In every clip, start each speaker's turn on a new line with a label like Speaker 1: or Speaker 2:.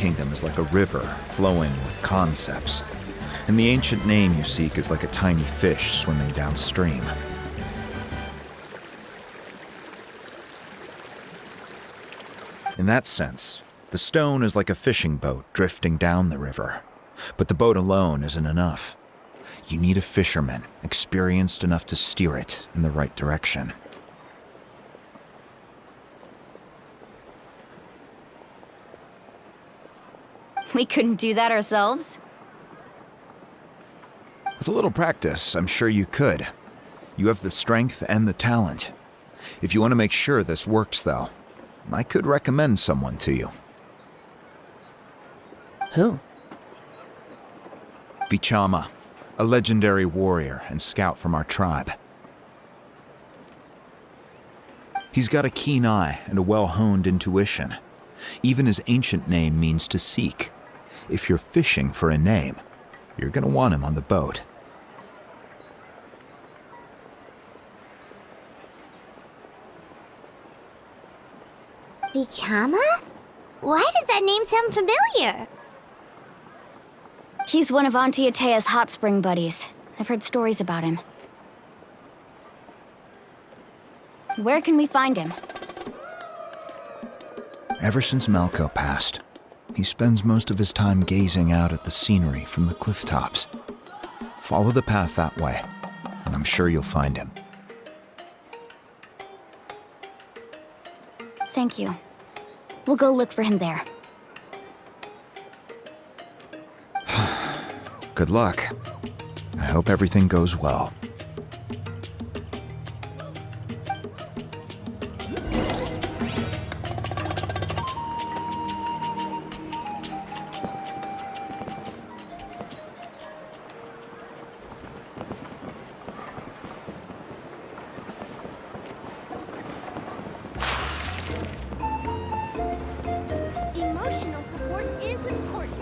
Speaker 1: Kingdom is like a river flowing with concepts, and the ancient name you seek is like a tiny fish swimming downstream. In that sense, the stone is like a fishing boat drifting down the river, but the boat alone isn't enough. You need a fisherman experienced enough to steer it in the right direction.
Speaker 2: We couldn't do that ourselves?
Speaker 1: With a little practice, I'm sure you could. You have the strength and the talent. If you want to make sure this works, though, I could recommend someone to you.
Speaker 2: Who?
Speaker 1: Vichama, a legendary warrior and scout from our tribe. He's got a keen eye and a well-honed intuition. Even his ancient name means to seek. If you're fishing for a name, you're gonna want him on the boat.
Speaker 3: Vichama? Why does that name sound familiar?
Speaker 2: He's one of Auntie Atea's hot spring buddies. I've heard stories about him. Where can we find him?
Speaker 1: Ever since Malco passed, he spends most of his time gazing out at the scenery from the cliff tops. Follow the path that way, and I'm sure you'll find him.
Speaker 2: Thank you. We'll go look for him there.
Speaker 1: Good luck. I hope everything goes well.
Speaker 3: Emotional support is important.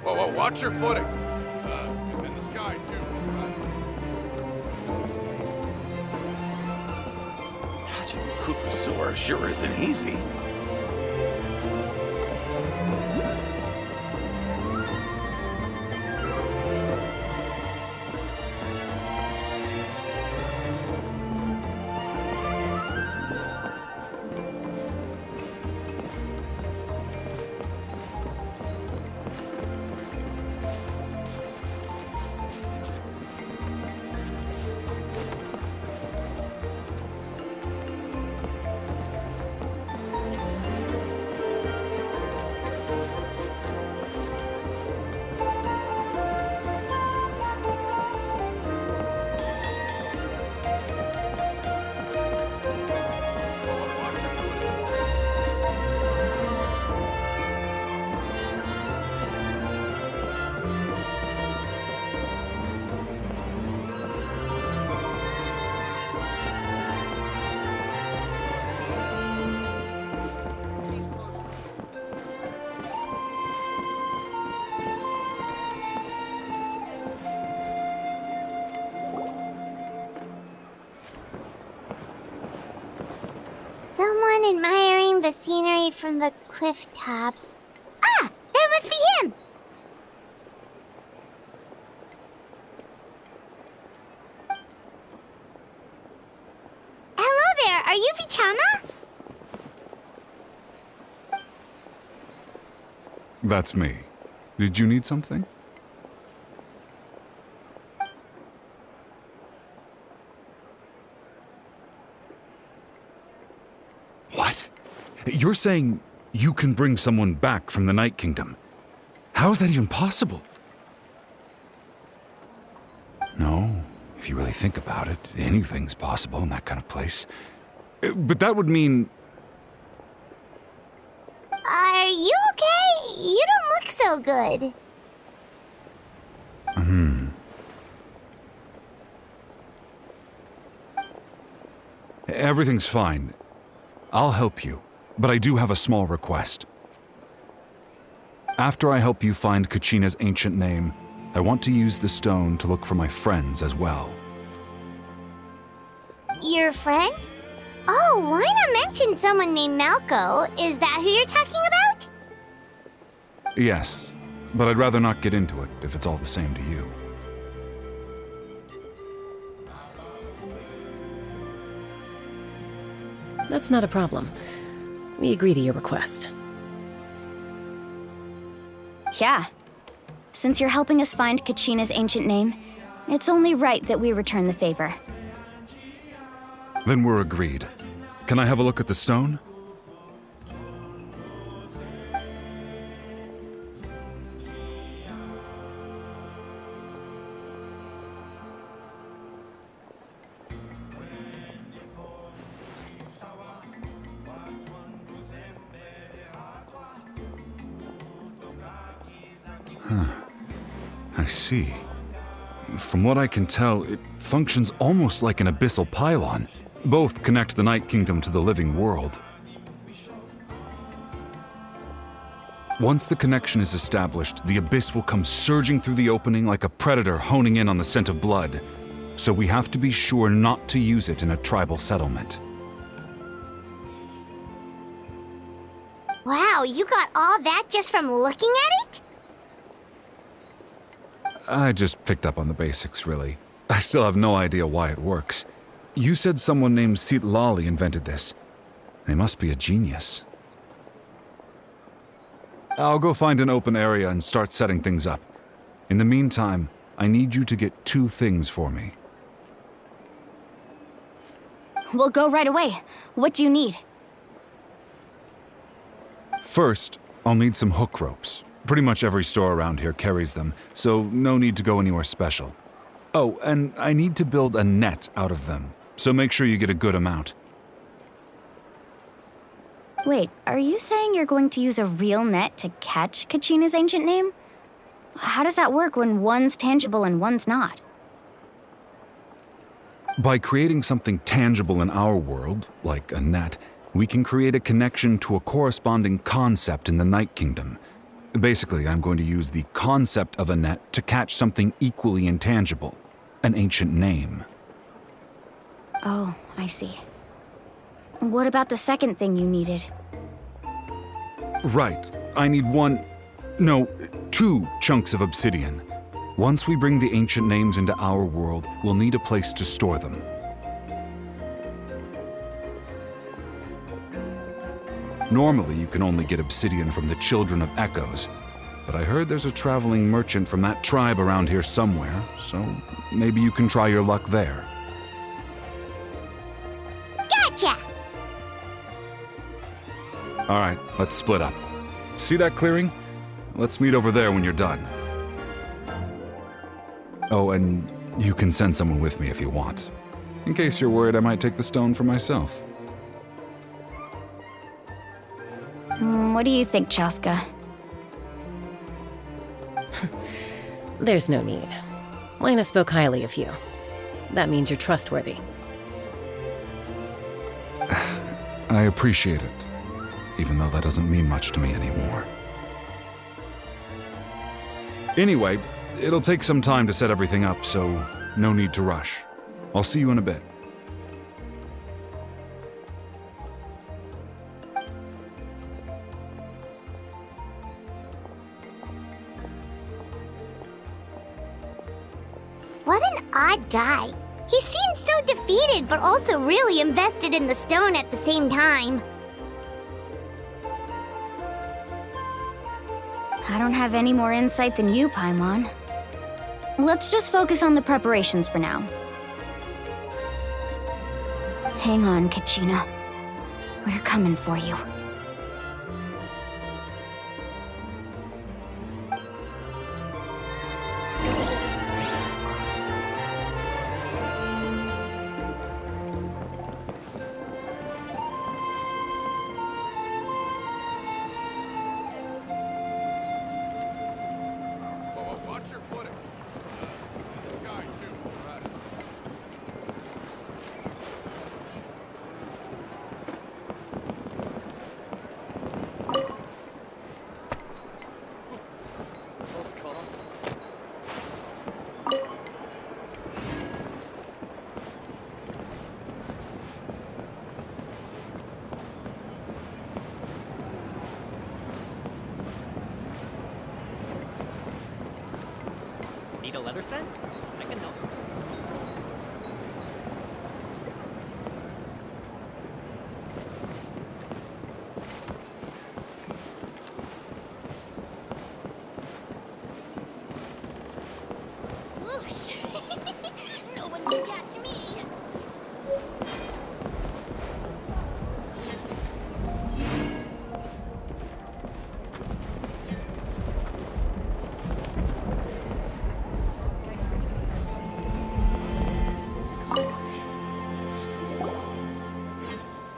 Speaker 4: Whoa, watch your footing. And in the sky, too.
Speaker 5: Touching a Kukusura sure isn't easy.
Speaker 3: Someone admiring the scenery from the cliff tops. Ah! That must be him! Hello there! Are you Vichama?
Speaker 4: That's me. Did you need something? What? You're saying you can bring someone back from the Night Kingdom? How is that even possible? No, if you really think about it, anything's possible in that kind of place. But that would mean...
Speaker 3: Are you okay? You don't look so good.
Speaker 4: Everything's fine. I'll help you, but I do have a small request. After I help you find Kachina's ancient name, I want to use the stone to look for my friends as well.
Speaker 3: Your friend? Oh, why not mention someone named Malco? Is that who you're talking about?
Speaker 4: Yes, but I'd rather not get into it if it's all the same to you.
Speaker 6: That's not a problem. We agree to your request.
Speaker 2: Yeah. Since you're helping us find Kachina's ancient name, it's only right that we return the favor.
Speaker 4: Then we're agreed. Can I have a look at the stone? I see. From what I can tell, it functions almost like an abyssal pylon. Both connect the Night Kingdom to the living world. Once the connection is established, the abyss will come surging through the opening like a predator honing in on the scent of blood. So we have to be sure not to use it in a tribal settlement.
Speaker 3: Wow, you got all that just from looking at it?
Speaker 4: I just picked up on the basics, really. I still have no idea why it works. You said someone named Lali invented this. They must be a genius. I'll go find an open area and start setting things up. In the meantime, I need you to get 2 things for me.
Speaker 2: We'll go right away. What do you need?
Speaker 4: First, I'll need some hook ropes. Pretty much every store around here carries them, so no need to go anywhere special. Oh, and I need to build a net out of them, so make sure you get a good amount.
Speaker 2: Wait, are you saying you're going to use a real net to catch Kachina's ancient name? How does that work when one's tangible and one's not?
Speaker 4: By creating something tangible in our world, like a net, we can create a connection to a corresponding concept in the Night Kingdom. Basically, I'm going to use the concept of a net to catch something equally intangible, an ancient name.
Speaker 2: Oh, I see. What about the second thing you needed?
Speaker 4: Right. I need 2 chunks of obsidian. Once we bring the ancient names into our world, we'll need a place to store them. Normally, you can only get obsidian from the Children of Echoes, but I heard there's a traveling merchant from that tribe around here somewhere, so maybe you can try your luck there.
Speaker 3: Gotcha!
Speaker 4: All right, let's split up. See that clearing? Let's meet over there when you're done. Oh, and you can send someone with me if you want, in case you're worried I might take the stone for myself.
Speaker 2: What do you think, Chaska?
Speaker 6: There's no need. Lena spoke highly of you. That means you're trustworthy.
Speaker 4: I appreciate it, even though that doesn't mean much to me anymore. Anyway, it'll take some time to set everything up, so no need to rush. I'll see you in a bit.
Speaker 3: What an odd guy. He seemed so defeated, but also really invested in the stone at the same time.
Speaker 2: I don't have any more insight than you, Paimon. Let's just focus on the preparations for now. Hang on, Kachina. We're coming for you.
Speaker 7: Need a letter sent? I can help.
Speaker 2: Whoosh! No one can catch me!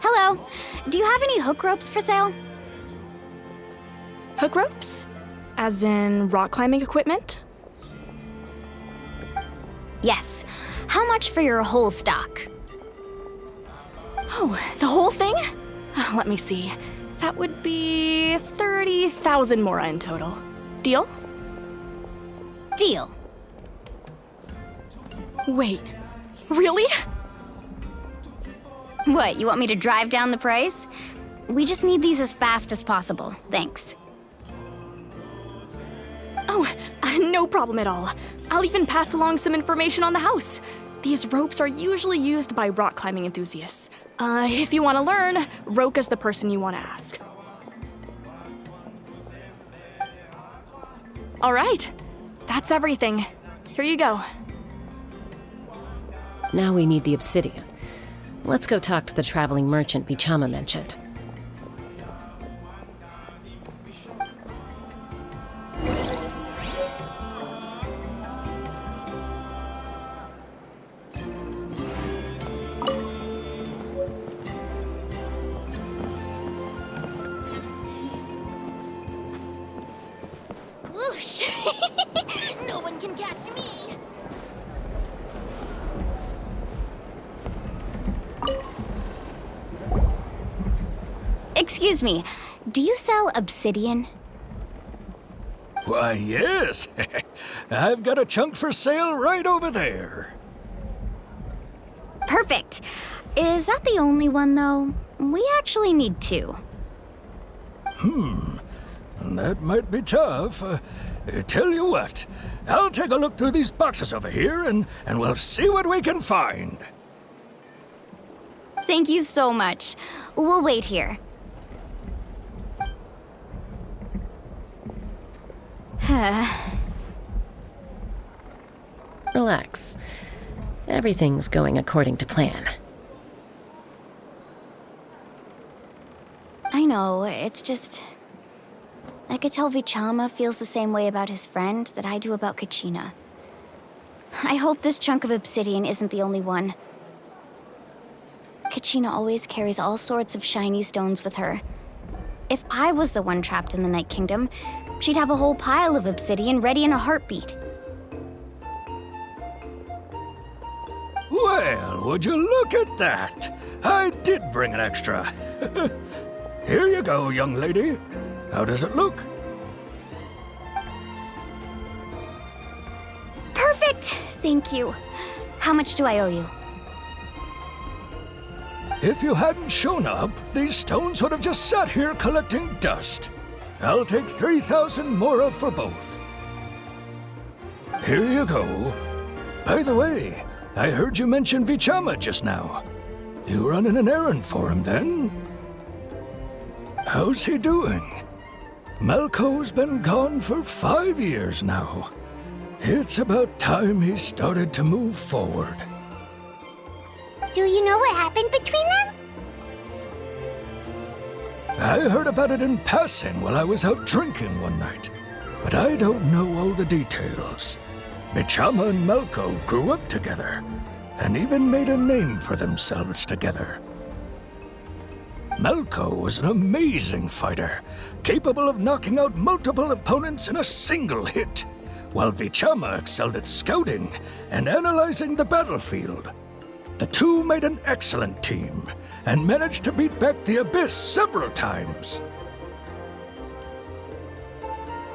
Speaker 2: Hello. Do you have any hook ropes for sale?
Speaker 8: Hook ropes? As in rock climbing equipment?
Speaker 2: Yes. How much for your whole stock?
Speaker 8: Oh, the whole thing? Let me see. That would be 30,000 mora in total. Deal?
Speaker 2: Deal.
Speaker 8: Wait, really?
Speaker 2: What, you want me to drive down the price? We just need these as fast as possible. Thanks.
Speaker 8: Oh, no problem at all. I'll even pass along some information on the house. These ropes are usually used by rock climbing enthusiasts. If you want to learn, Roka's the person you want to ask. All right, that's everything. Here you go.
Speaker 6: Now we need the obsidian. Let's go talk to the traveling merchant Vichama mentioned.
Speaker 2: Whoosh! No one can catch me! Excuse me, do you sell obsidian?
Speaker 9: Why, yes. I've got a chunk for sale right over there.
Speaker 2: Perfect. Is that the only one, though? We actually need two.
Speaker 9: That might be tough. Tell you what, I'll take a look through these boxes over here and we'll see what we can find.
Speaker 2: Thank you so much. We'll wait here.
Speaker 6: Relax. Everything's going according to plan.
Speaker 2: I know, it's just... I could tell Vichama feels the same way about his friend that I do about Kachina. I hope this chunk of obsidian isn't the only one. Kachina always carries all sorts of shiny stones with her. If I was the one trapped in the Night Kingdom, she'd have a whole pile of obsidian ready in a heartbeat.
Speaker 9: Well, would you look at that? I did bring an extra. Here you go, young lady. How does it look?
Speaker 2: Perfect! Thank you. How much do I owe you?
Speaker 9: If you hadn't shown up, these stones would have just sat here collecting dust. I'll take 3,000 mora for both. Here you go. By the way, I heard you mention Vichama just now. You running an errand for him, then? How's he doing? Malco's been gone for 5 years now. It's about time he started to move forward.
Speaker 3: Do you know what happened between them?
Speaker 9: I heard about it in passing while I was out drinking one night, but I don't know all the details. Vichama and Malco grew up together, and even made a name for themselves together. Malco was an amazing fighter, capable of knocking out multiple opponents in a single hit, while Vichama excelled at scouting and analyzing the battlefield. The two made an excellent team, and managed to beat back the Abyss several times.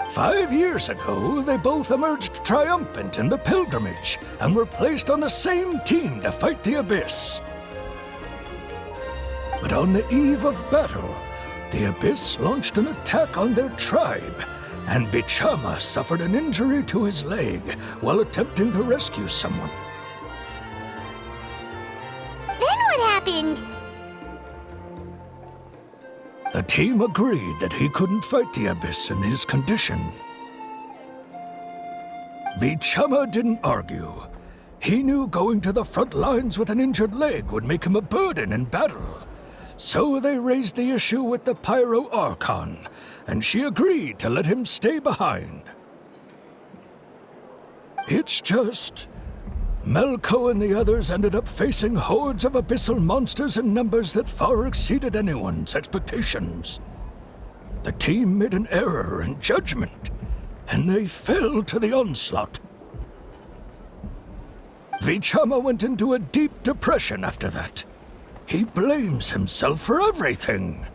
Speaker 9: 5 years ago, they both emerged triumphant in the pilgrimage, and were placed on the same team to fight the Abyss. But on the eve of battle, the Abyss launched an attack on their tribe, and Vichama suffered an injury to his leg while attempting to rescue someone.
Speaker 3: Then what happened?
Speaker 9: The team agreed that he couldn't fight the Abyss in his condition. Vichama didn't argue. He knew going to the front lines with an injured leg would make him a burden in battle. So they raised the issue with the Pyro Archon, and she agreed to let him stay behind. It's just, Melko and the others ended up facing hordes of abyssal monsters in numbers that far exceeded anyone's expectations. The team made an error in judgment, and they fell to the onslaught. Vichama went into a deep depression after that. He blames himself for everything.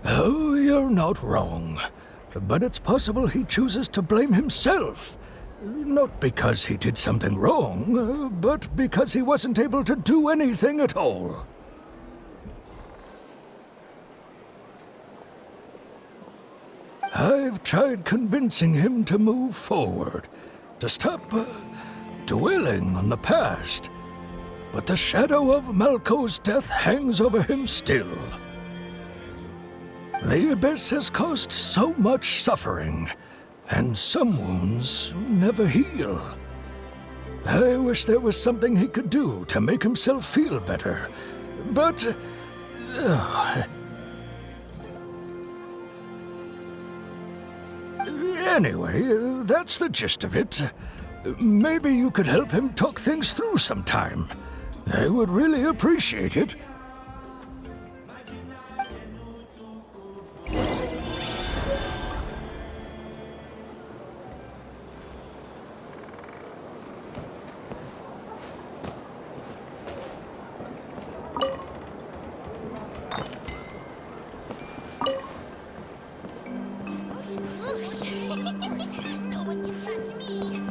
Speaker 9: Oh, you're not wrong. But it's possible he chooses to blame himself. Not because he did something wrong, but because he wasn't able to do anything at all. I've tried convincing him to move forward, to stop dwelling on the past. But the shadow of Melko's death hangs over him still. The Abyss has caused so much suffering, and some wounds never heal. I wish there was something he could do to make himself feel better, but... Anyway, that's the gist of it. Maybe you could help him talk things through sometime. I would really appreciate it.
Speaker 3: No one can catch me.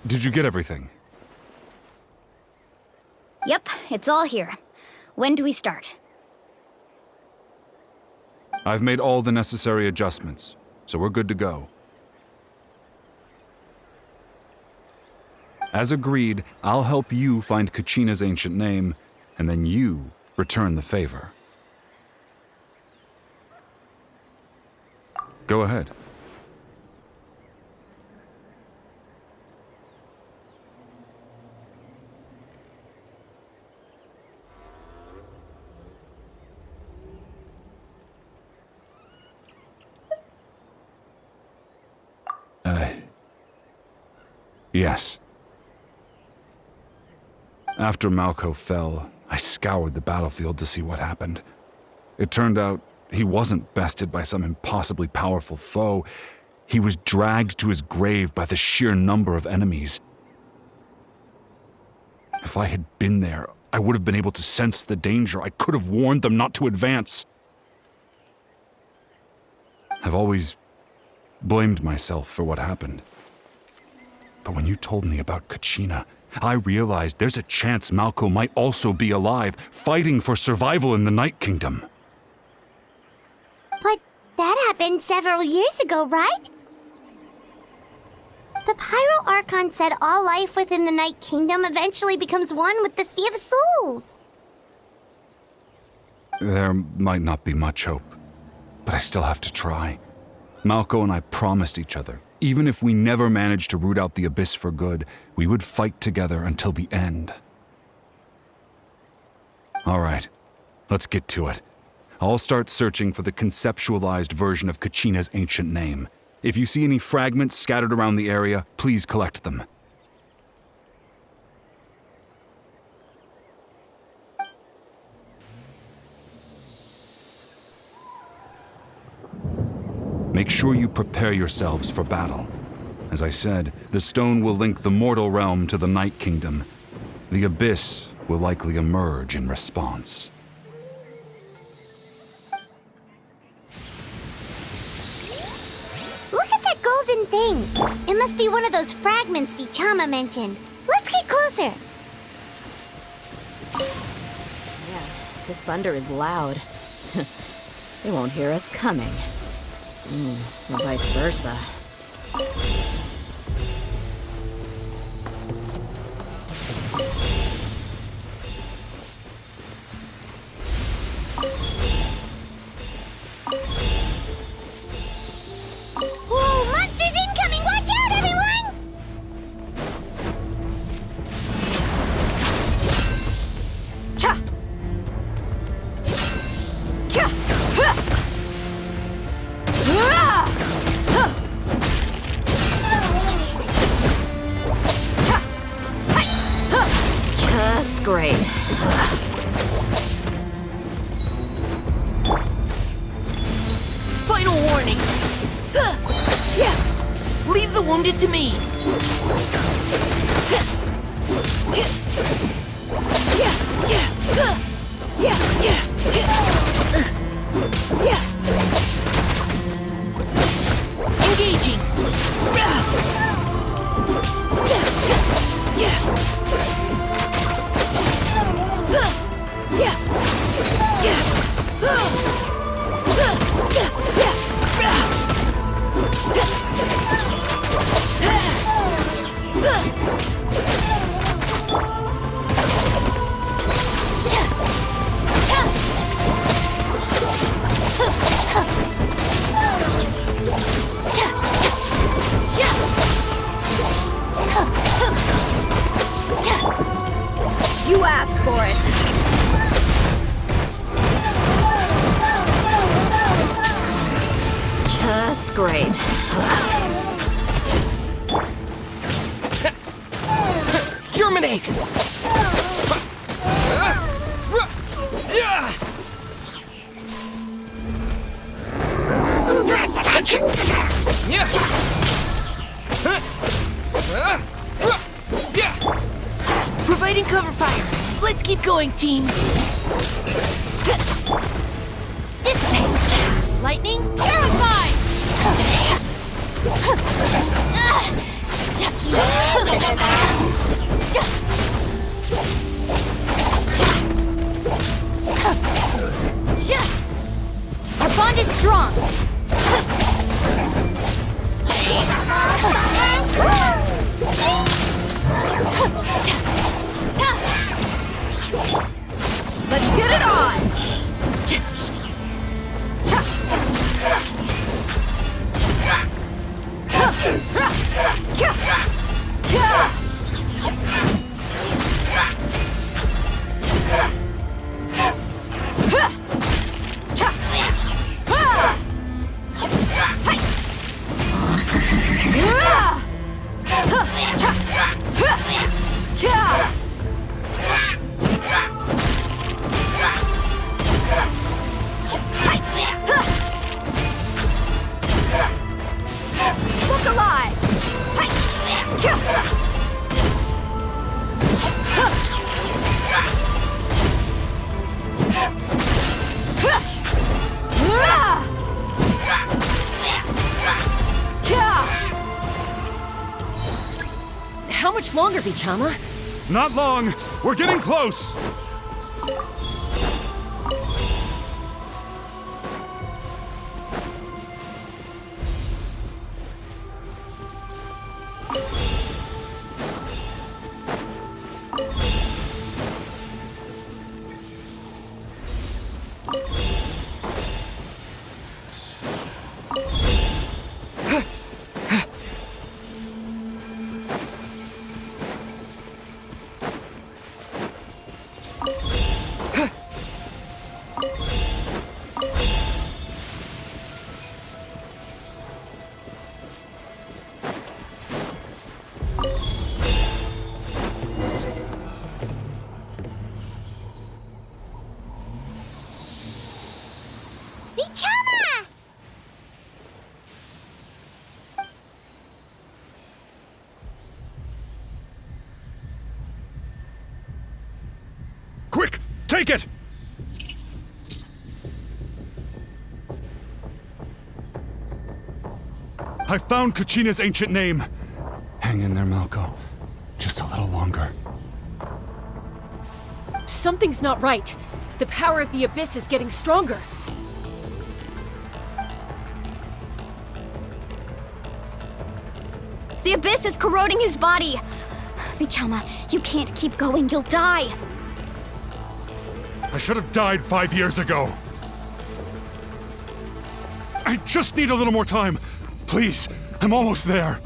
Speaker 4: Did you get everything?
Speaker 2: Yep, it's all here. When do we start?
Speaker 4: I've made all the necessary adjustments, so we're good to go. As agreed, I'll help you find Kachina's ancient name, and then you return the favor. Go ahead. Yes. After Malko fell, I scoured the battlefield to see what happened. It turned out he wasn't bested by some impossibly powerful foe. He was dragged to his grave by the sheer number of enemies. If I had been there, I would have been able to sense the danger. I could have warned them not to advance. I've always blamed myself for what happened. But when you told me about Kachina, I realized there's a chance Malko might also be alive, fighting for survival in the Night Kingdom.
Speaker 3: But that happened several years ago, right? The Pyro Archon said all life within the Night Kingdom eventually becomes one with the Sea of Souls.
Speaker 4: There might not be much hope, but I still have to try. Malko and I promised each other, even if we never managed to root out the Abyss for good, we would fight together until the end. All right, let's get to it. I'll start searching for the conceptualized version of Kachina's ancient name. If you see any fragments scattered around the area, please collect them. Make sure you prepare yourselves for battle. As I said, the stone will link the mortal realm to the Night Kingdom. The Abyss will likely emerge in response.
Speaker 3: Look at that golden thing. It must be one of those fragments Vichama mentioned. Let's get closer.
Speaker 10: Yeah, this thunder is loud. They won't hear us coming. And vice versa.
Speaker 3: Whoa, monsters incoming! Watch out, everyone!
Speaker 10: Cha! Kya! Ha! Just great.
Speaker 7: Final warning. Yeah. Leave the wounded to me. Engaging.
Speaker 10: You asked for it. Just great.
Speaker 7: Germinate! Providing cover fire. Let's keep going, team.
Speaker 2: Dissipate! Lightning, terrified! Just you.
Speaker 8: Look alive!
Speaker 6: How much longer, Vichama?
Speaker 4: Not long! We're getting close!
Speaker 3: Vichama!
Speaker 4: Quick! Take it! I found Kachina's ancient name. Hang in there, Malco. Just a little longer.
Speaker 6: Something's not right. The power of the Abyss is getting stronger.
Speaker 2: The Abyss is corroding his body! Vichama, you can't keep going, you'll die!
Speaker 4: I should have died 5 years ago. I just need a little more time. Please, I'm almost there.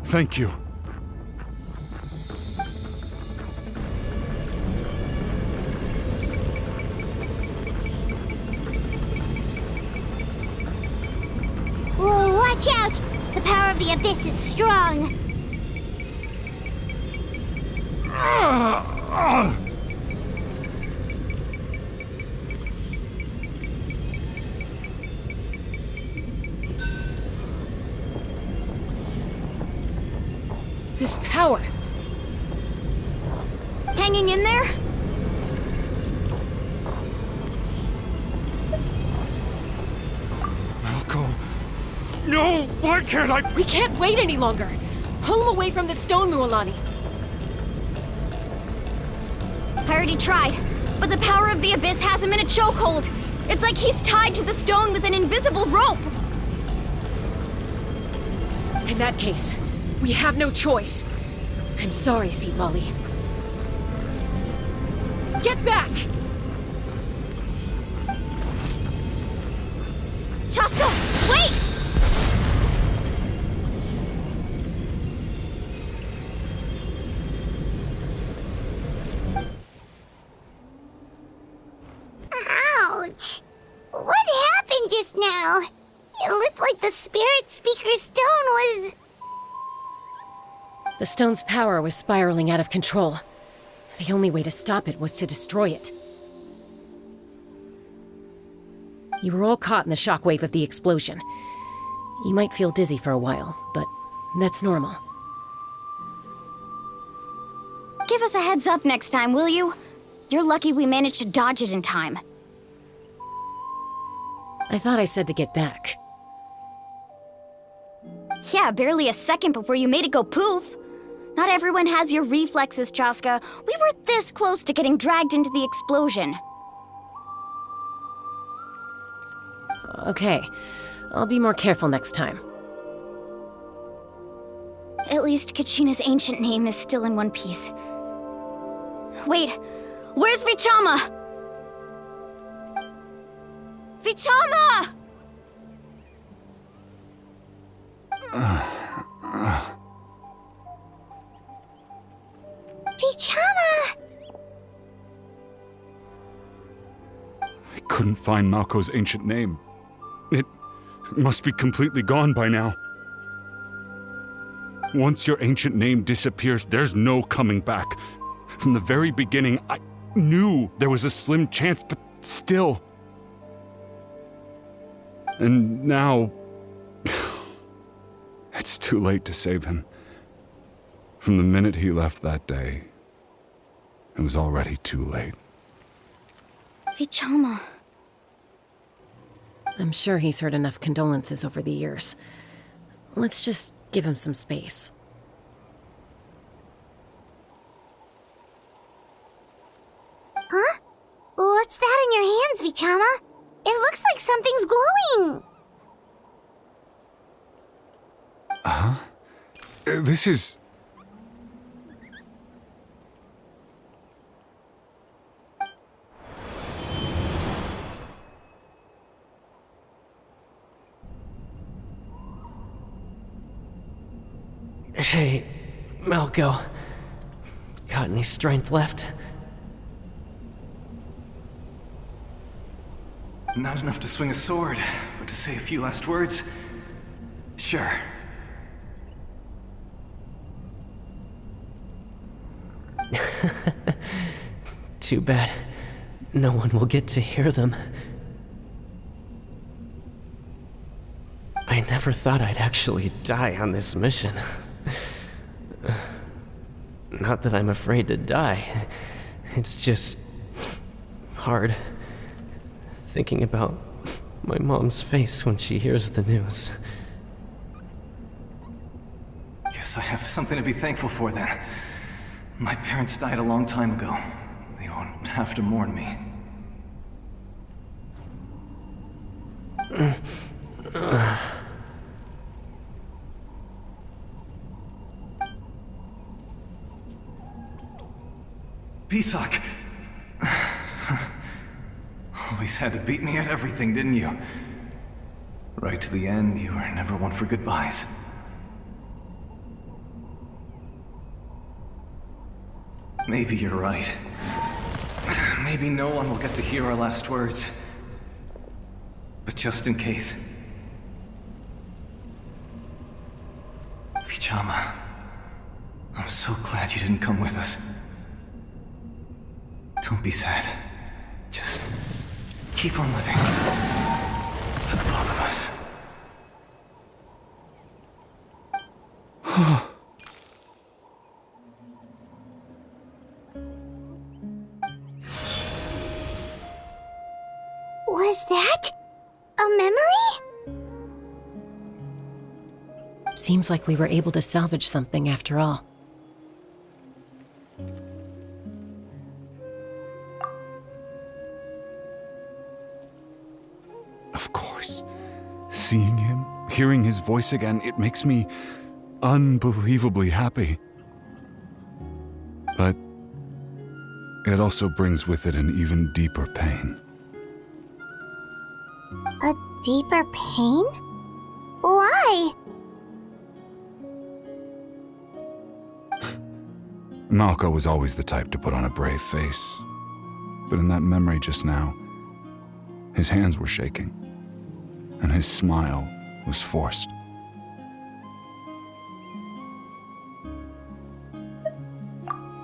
Speaker 4: Thank you.
Speaker 3: Whoa, watch out! The power of the Abyss is strong.
Speaker 6: This power.
Speaker 2: Hanging in there?
Speaker 4: Malco. No, why can't I?
Speaker 6: We can't wait any longer. Pull him away from the stone, Mualani.
Speaker 2: I already tried, but the power of the Abyss has him in a chokehold. It's like he's tied to the stone with an invisible rope.
Speaker 6: In that case, we have no choice. I'm sorry, Seed Lolly. Get back!
Speaker 2: Chaska, wait!
Speaker 3: Ouch! What happened just now? It looked like the Spirit Speaker's stone was...
Speaker 6: The stone's power was spiraling out of control. The only way to stop it was to destroy it. You were all caught in the shockwave of the explosion. You might feel dizzy for a while, but that's normal.
Speaker 2: Give us a heads up next time, will you? You're lucky we managed to dodge it in time.
Speaker 6: I thought I said to get back.
Speaker 2: Yeah, barely a second before you made it go poof. Not everyone has your reflexes, Chaska. We were this close to getting dragged into the explosion.
Speaker 6: Okay, I'll be more careful next time.
Speaker 2: At least Kachina's ancient name is still in one piece. Wait, where's Vichama? Vichama!
Speaker 3: Vichama!
Speaker 4: I couldn't find Malco's ancient name. It must be completely gone by now. Once your ancient name disappears, there's no coming back. From the very beginning, I knew there was a slim chance, but still. And now, it's too late to save him. From the minute he left that day, it was already too late.
Speaker 2: Vichama.
Speaker 6: I'm sure he's heard enough condolences over the years. Let's just give him some space.
Speaker 3: Huh? What's that in your hands, Vichama? It looks like something's glowing.
Speaker 4: This is...
Speaker 7: Hey, Malco. Got any strength left?
Speaker 11: Not enough to swing a sword, but to say a few last words? Sure.
Speaker 7: Too bad. No one will get to hear them. I never thought I'd actually die on this mission. Not that I'm afraid to die. It's just... hard. Thinking about my mom's face when she hears the news.
Speaker 11: Guess I have something to be thankful for then. My parents died a long time ago. They won't have to mourn me. Pisak! Always had to beat me at everything, didn't you? Right to the end, you were never one for goodbyes. Maybe you're right. Maybe no one will get to hear our last words. But just in case... Vichama, I'm so glad you didn't come with us. Don't be sad. Just keep on living. For the both of us.
Speaker 3: Was that a memory?
Speaker 6: Seems like we were able to salvage something after all.
Speaker 4: Of course. Seeing him, hearing his voice again, it makes me unbelievably happy. But it also brings with it an even deeper pain.
Speaker 3: A deeper pain? Why?
Speaker 4: Malco was always the type to put on a brave face. But in that memory just now, his hands were shaking, and his smile was forced.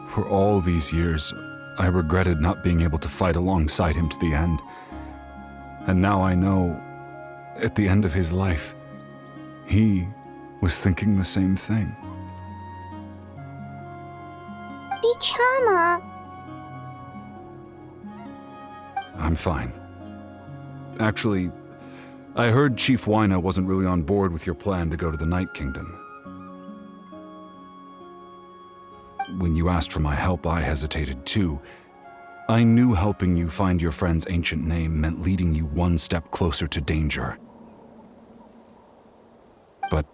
Speaker 4: For all these years, I regretted not being able to fight alongside him to the end. And now I know, at the end of his life, he was thinking the same thing.
Speaker 3: Vichama.
Speaker 4: I'm fine. Actually, I heard Chief Wyna wasn't really on board with your plan to go to the Night Kingdom. When you asked for my help, I hesitated too. I knew helping you find your friend's ancient name meant leading you one step closer to danger. But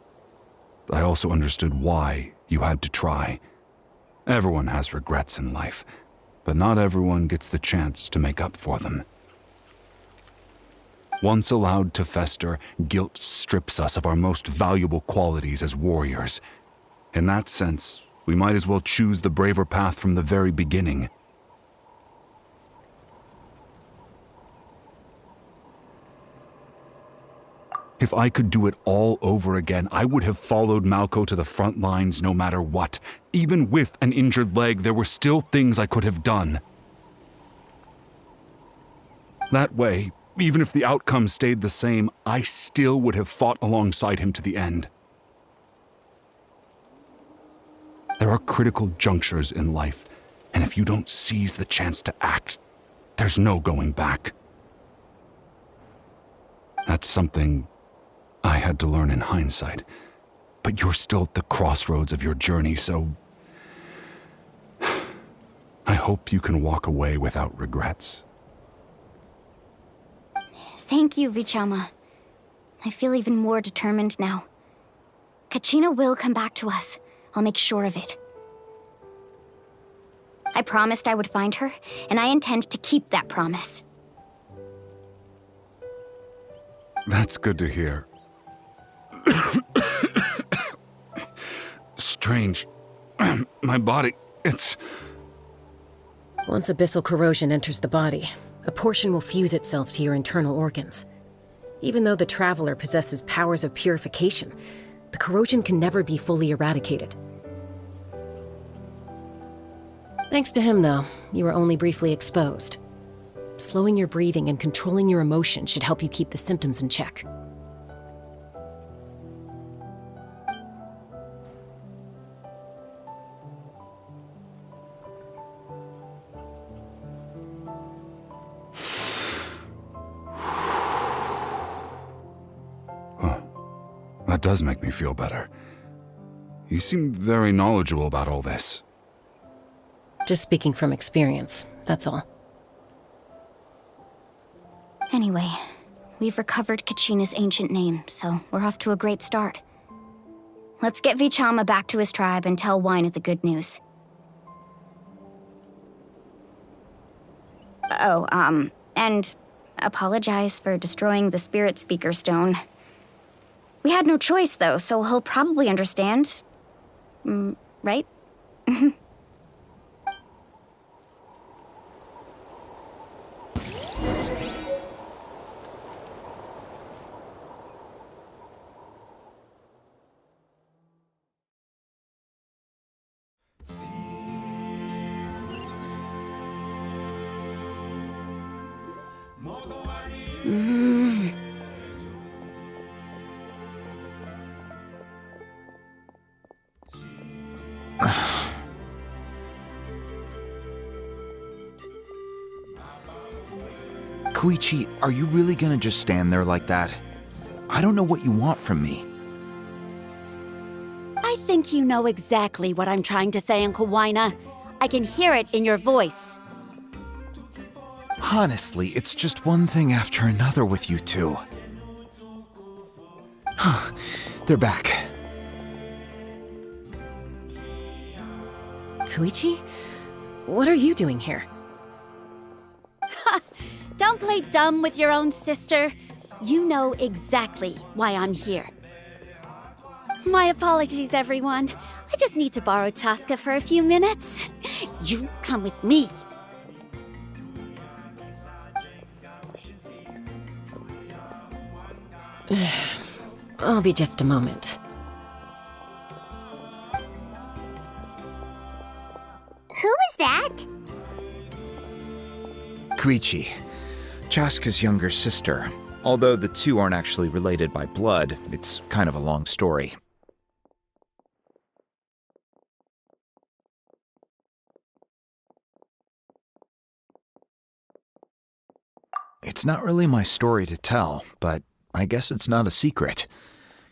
Speaker 4: I also understood why you had to try. Everyone has regrets in life, but not everyone gets the chance to make up for them. Once allowed to fester, guilt strips us of our most valuable qualities as warriors. In that sense, we might as well choose the braver path from the very beginning. If I could do it all over again, I would have followed Malco to the front lines no matter what. Even with an injured leg, there were still things I could have done. That way, even if the outcome stayed the same, I still would have fought alongside him to the end. There are critical junctures in life, and if you don't seize the chance to act, there's no going back. That's something I had to learn in hindsight, but you're still at the crossroads of your journey, so I hope you can walk away without regrets.
Speaker 2: Thank you, Vichama. I feel even more determined now. Kachina will come back to us. I'll make sure of it. I promised I would find her, and I intend to keep that promise.
Speaker 4: That's good to hear. Strange. My body, it's...
Speaker 6: Once abyssal corrosion enters the body, a portion will fuse itself to your internal organs. Even though the Traveler possesses powers of purification, the corrosion can never be fully eradicated. Thanks to him, though, you were only briefly exposed. Slowing your breathing and controlling your emotions should help you keep the symptoms in check.
Speaker 4: That does make me feel better. You seem very knowledgeable about all this.
Speaker 6: Just speaking from experience, that's all.
Speaker 2: Anyway, we've recovered Kachina's ancient name, so we're off to a great start. Let's get Vichama back to his tribe and tell Wyneth the good news. Oh, and apologize for destroying the Spirit Speaker Stone. We had no choice, though, so he'll probably understand. Right?
Speaker 1: Koichi, are you really gonna just stand there like that? I don't know what you want from me.
Speaker 12: I think you know exactly what I'm trying to say, Uncle Wyna. I can hear it in your voice.
Speaker 1: Honestly, it's just one thing after another with you two. They're back.
Speaker 6: Koichi? What are you doing here?
Speaker 12: Don't play dumb with your own sister. You know exactly why I'm here. My apologies, everyone. I just need to borrow Tosca for a few minutes. You come with me.
Speaker 6: I'll be just a moment.
Speaker 3: Who is that?
Speaker 1: Koichi, Chaska's younger sister. Although the two aren't actually related by blood, it's kind of a long story. It's not really my story to tell, but I guess it's not a secret.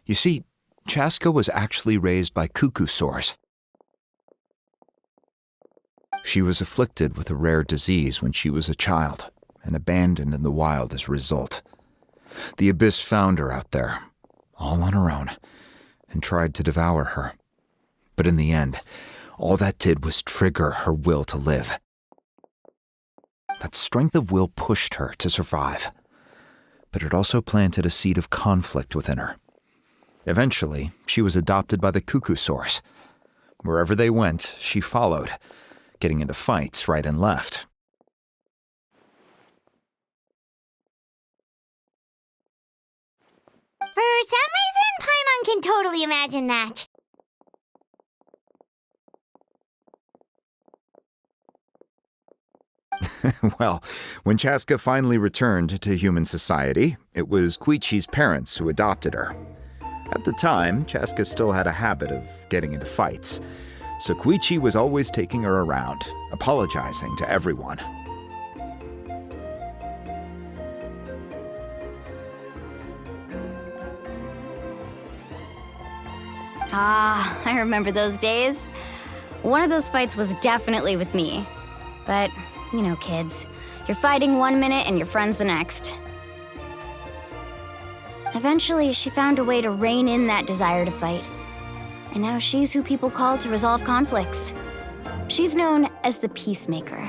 Speaker 1: You see, Chaska was actually raised by cuckoo sores. She was afflicted with a rare disease when she was a child, and abandoned in the wild as a result. The Abyss found her out there, all on her own, and tried to devour her. But in the end, all that did was trigger her will to live. That strength of will pushed her to survive, but it also planted a seed of conflict within her. Eventually, she was adopted by the cuckoo source. Wherever they went, she followed, getting into fights right and left.
Speaker 3: For some reason, Paimon can totally imagine that.
Speaker 1: Well, when Chaska finally returned to human society, it was Koichi's parents who adopted her. At the time, Chaska still had a habit of getting into fights, so Koichi was always taking her around, apologizing to everyone.
Speaker 2: Ah, I remember those days. One of those fights was definitely with me. But, you know, kids. You're fighting one minute and your friend's the next. Eventually, she found a way to rein in that desire to fight. And now she's who people call to resolve conflicts. She's known as the Peacemaker.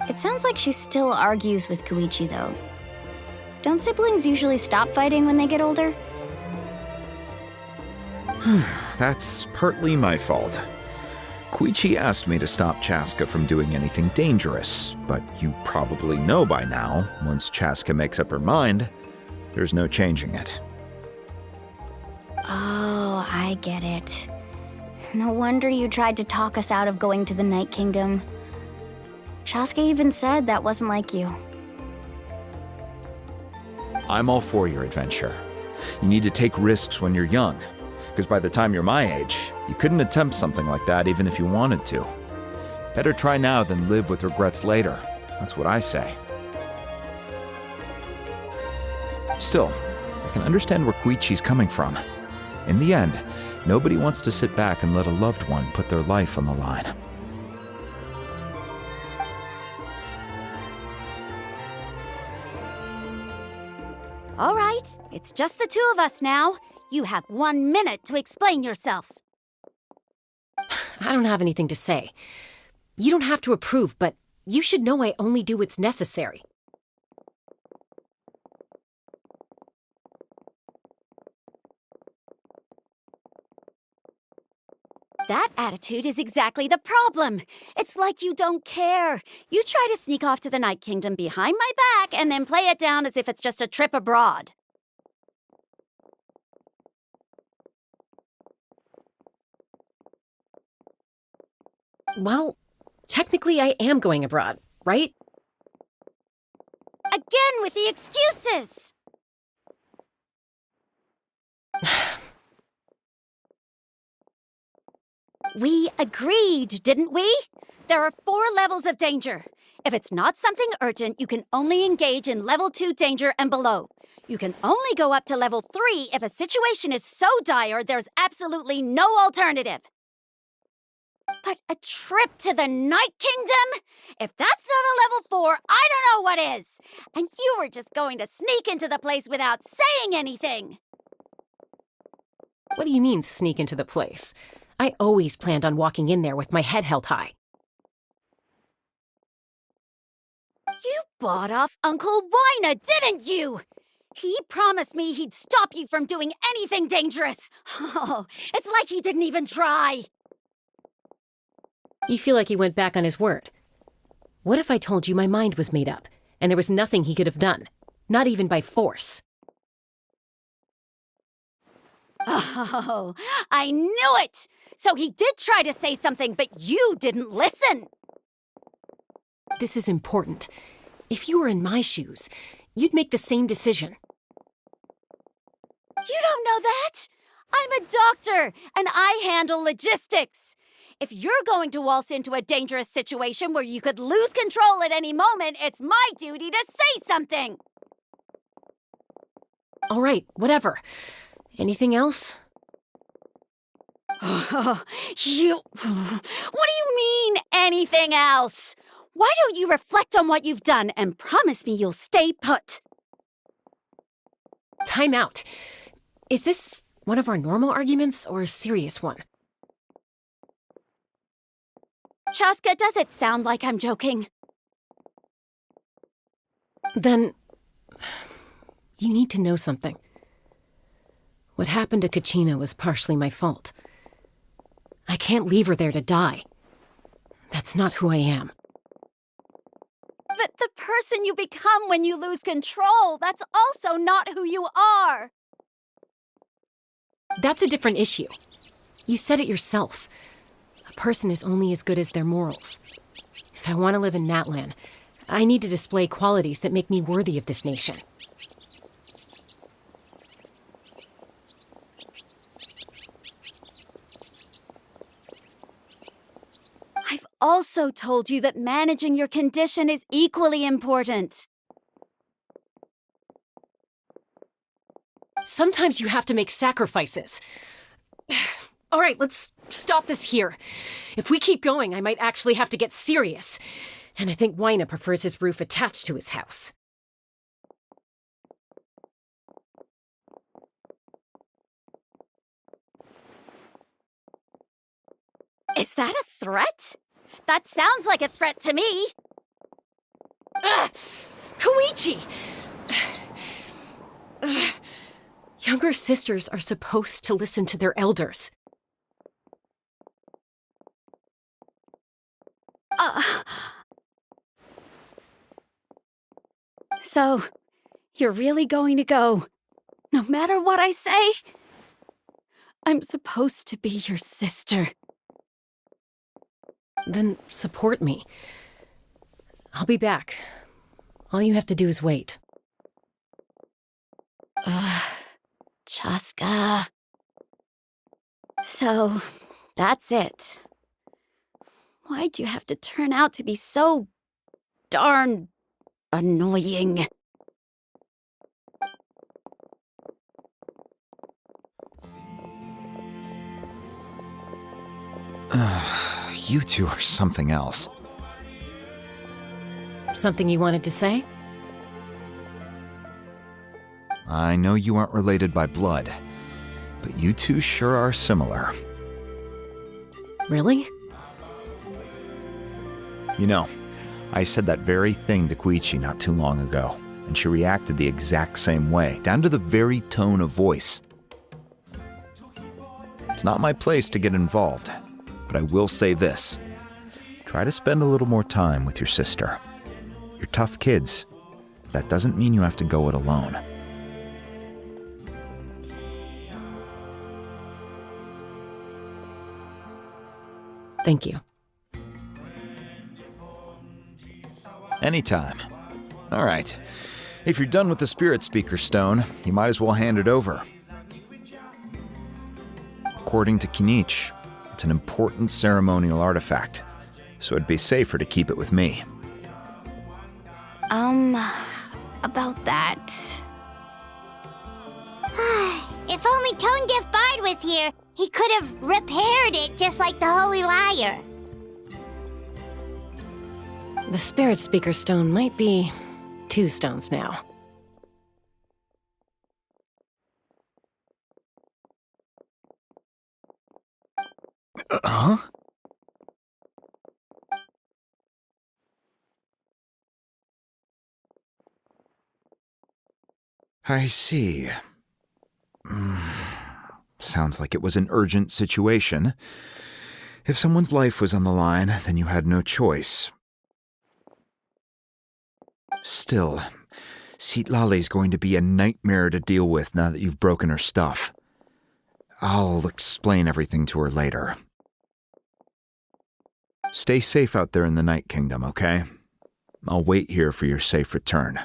Speaker 2: It sounds like she still argues with Koichi, though. Don't siblings usually stop fighting when they get older?
Speaker 1: That's partly my fault. Koichi asked me to stop Chaska from doing anything dangerous, but you probably know by now, once Chaska makes up her mind, there's no changing it.
Speaker 2: Oh, I get it. No wonder you tried to talk us out of going to the Night Kingdom. Chaska even said that wasn't like you.
Speaker 1: I'm all for your adventure. You need to take risks when you're young, because by the time you're my age, you couldn't attempt something like that even if you wanted to. Better try now than live with regrets later. That's what I say. Still, I can understand where Koichi's coming from. In the end, nobody wants to sit back and let a loved one put their life on the line.
Speaker 12: All right, it's just the two of us now. You have 1 minute to explain yourself.
Speaker 6: I don't have anything to say. You don't have to approve, but you should know I only do what's necessary.
Speaker 12: That attitude is exactly the problem. It's like you don't care. You try to sneak off to the Night Kingdom behind my back and then play it down as if it's just a trip abroad.
Speaker 6: Well, technically I am going abroad, right?
Speaker 12: Again with the excuses! We agreed, didn't we? There are 4 levels of danger. If it's not something urgent, you can only engage in level 2 danger and below. You can only go up to level 3 if a situation is so dire there's absolutely no alternative. But a trip to the Night Kingdom? If that's not a level 4, I don't know what is! And you were just going to sneak into the place without saying anything!
Speaker 6: What do you mean, sneak into the place? I always planned on walking in there with my head held high.
Speaker 12: You bought off Uncle Wina, didn't you? He promised me he'd stop you from doing anything dangerous. Oh, it's like he didn't even try.
Speaker 6: You feel like he went back on his word. What if I told you my mind was made up, and there was nothing he could have done? Not even by force.
Speaker 12: Oh, I knew it! So he did try to say something, but you didn't listen.
Speaker 6: This is important. If you were in my shoes, you'd make the same decision.
Speaker 12: You don't know that? I'm a doctor, and I handle logistics. If you're going to waltz into a dangerous situation where you could lose control at any moment, it's my duty to say something.
Speaker 6: All right, whatever. Anything else?
Speaker 12: What do you mean, anything else? Why don't you reflect on what you've done and promise me you'll stay put?
Speaker 6: Time out. Is this one of our normal arguments or a serious one?
Speaker 12: Chaska, does it sound like I'm joking?
Speaker 6: Then, you need to know something. What happened to Kachina was partially my fault. I can't leave her there to die. That's not who I am.
Speaker 12: But the person you become when you lose control, that's also not who you are.
Speaker 6: That's a different issue. You said it yourself. A person is only as good as their morals. If I want to live in Natlan, I need to display qualities that make me worthy of this nation.
Speaker 12: I've also told you that managing your condition is equally important.
Speaker 6: Sometimes you have to make sacrifices. All right, let's stop this here. If we keep going, I might actually have to get serious. And I think Wyna prefers his roof attached to his house.
Speaker 12: Is that a threat? That sounds like a threat to me.
Speaker 6: Koichi! Younger sisters are supposed to listen to their elders.
Speaker 12: So, you're really going to go, no matter what I say? I'm supposed to be your sister.
Speaker 6: Then support me. I'll be back. All you have to do is wait.
Speaker 12: Chaska. So, that's it. Why'd you have to turn out to be so darn annoying?
Speaker 1: You two are something else.
Speaker 6: Something you wanted to say?
Speaker 1: I know you aren't related by blood, but you two sure are similar.
Speaker 6: Really?
Speaker 1: You know, I said that very thing to Koichi not too long ago, and she reacted the exact same way, down to the very tone of voice. It's not my place to get involved, but I will say this. Try to spend a little more time with your sister. You're tough kids. That doesn't mean you have to go it alone.
Speaker 6: Thank you.
Speaker 1: Anytime. All right. If you're done with the Spirit Speaker Stone, you might as well hand it over. According to Kinich, it's an important ceremonial artifact, so it'd be safer to keep it with me.
Speaker 2: About that.
Speaker 3: If only Tone-Deaf Bard was here, he could have repaired it just like the Holy Liar.
Speaker 6: The Spirit Speaker Stone might be 2 stones now.
Speaker 1: Huh? I see. Sounds like it was an urgent situation. If someone's life was on the line, then you had no choice. Still, Citlali's going to be a nightmare to deal with now that you've broken her stuff. I'll explain everything to her later. Stay safe out there in the Night Kingdom, okay? I'll wait here for your safe return.